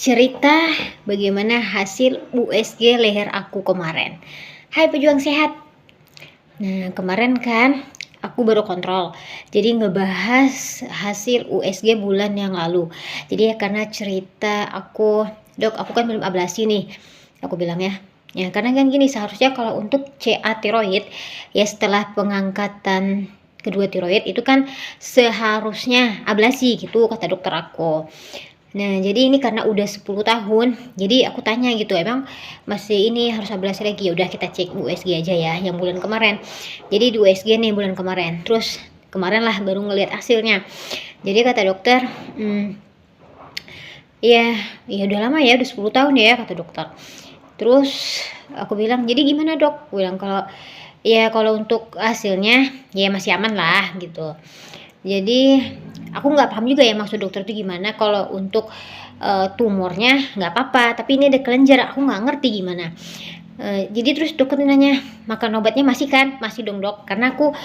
Cerita bagaimana hasil USG leher aku kemarin. Hai pejuang sehat. Nah, kemarin kan aku baru kontrol. Jadi ngebahas hasil USG bulan yang lalu. Jadi ya karena cerita aku, "Dok, aku kan belum ablasi nih." Aku bilang ya. Ya, karena kan gini, seharusnya kalau untuk CA tiroid ya setelah pengangkatan kedua tiroid itu kan seharusnya ablasi gitu kata dokter aku. Nah, jadi ini karena udah 10 tahun, jadi aku tanya gitu, "Emang masih ini harus ablasi lagi?" Ya udah kita cek USG aja ya yang bulan kemarin. Jadi di USG nih bulan kemarin. Terus kemarin lah baru ngelihat hasilnya. Jadi kata dokter, "Ya, ya udah lama ya, udah 10 tahun ya," kata dokter. Terus aku bilang, "Jadi gimana, Dok?" Aku bilang, kalau untuk hasilnya ya masih aman lah," gitu. Jadi aku nggak paham juga ya maksud dokter itu gimana, kalau untuk tumornya nggak apa-apa, tapi ini ada kelenjar, aku nggak ngerti gimana. Jadi terus dokter nanya, "Makan obatnya masih kan?" "Masih dong, Dok." Karena aku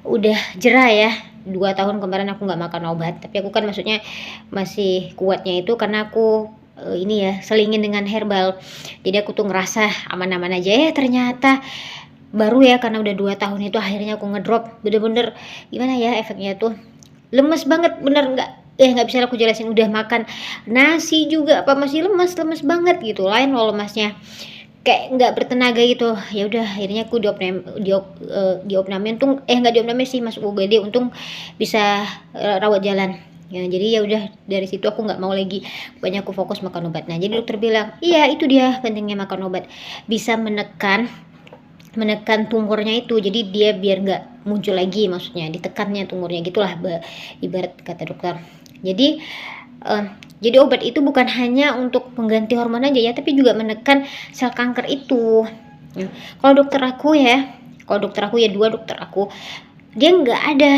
udah jera ya, 2 tahun kemarin aku nggak makan obat, tapi aku kan maksudnya masih kuatnya itu karena aku ini ya, selingin dengan herbal. Jadi aku tuh ngerasa aman-aman aja, ya ternyata baru ya karena udah 2 tahun itu akhirnya aku ngedrop, bener-bener gimana ya efeknya tuh, lemes banget, bener nggak bisa aku jelasin, udah makan nasi juga apa masih lemes banget gitu, lain loh lemasnya, kayak nggak bertenaga gitu. Ya udah akhirnya aku diopnamin, untung nggak diopnamin sih, masuk UGD, untung bisa rawat jalan. Ya, jadi ya udah dari situ aku nggak mau lagi, pokoknya aku fokus makan obat. Nah, jadi dokter bilang, "Iya, itu dia pentingnya makan obat, bisa menekan tumornya itu, jadi dia biar nggak muncul lagi, maksudnya ditekannya tumornya gitulah, ibarat kata dokter. Jadi jadi obat itu bukan hanya untuk pengganti hormon aja ya, tapi juga menekan sel kanker itu. Nah, kalau dokter aku ya, dua dokter aku, dia nggak ada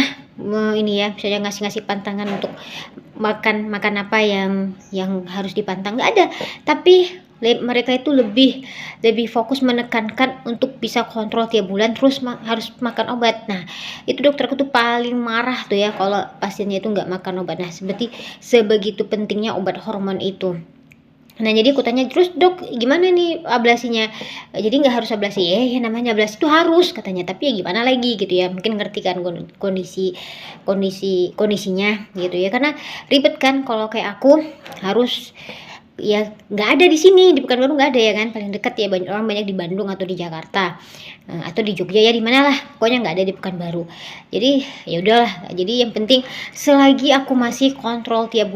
ini ya, misalnya ngasih pantangan untuk makan apa yang harus dipantang, nggak ada. Tapi mereka itu lebih fokus menekankan untuk bisa kontrol tiap bulan, terus harus makan obat. Nah, itu dokterku tuh paling marah tuh ya kalau pasiennya itu nggak makan obat. Nah, sebegitu pentingnya obat hormon itu. Nah, jadi aku tanya, "Terus Dok, gimana nih ablasinya?" Jadi nggak harus ablasi. Ya namanya ablasi itu harus katanya, tapi ya gimana lagi gitu ya, mungkin ngerti kan kondisinya gitu ya, karena ribet kan kalau kayak aku harus, ya nggak ada di sini, di Pekanbaru nggak ada ya kan, paling dekat ya banyak di Bandung atau di Jakarta, atau di Jogja ya, di mana lah pokoknya nggak ada di Pekanbaru. Jadi ya udahlah, jadi yang penting selagi aku masih kontrol tiap bulan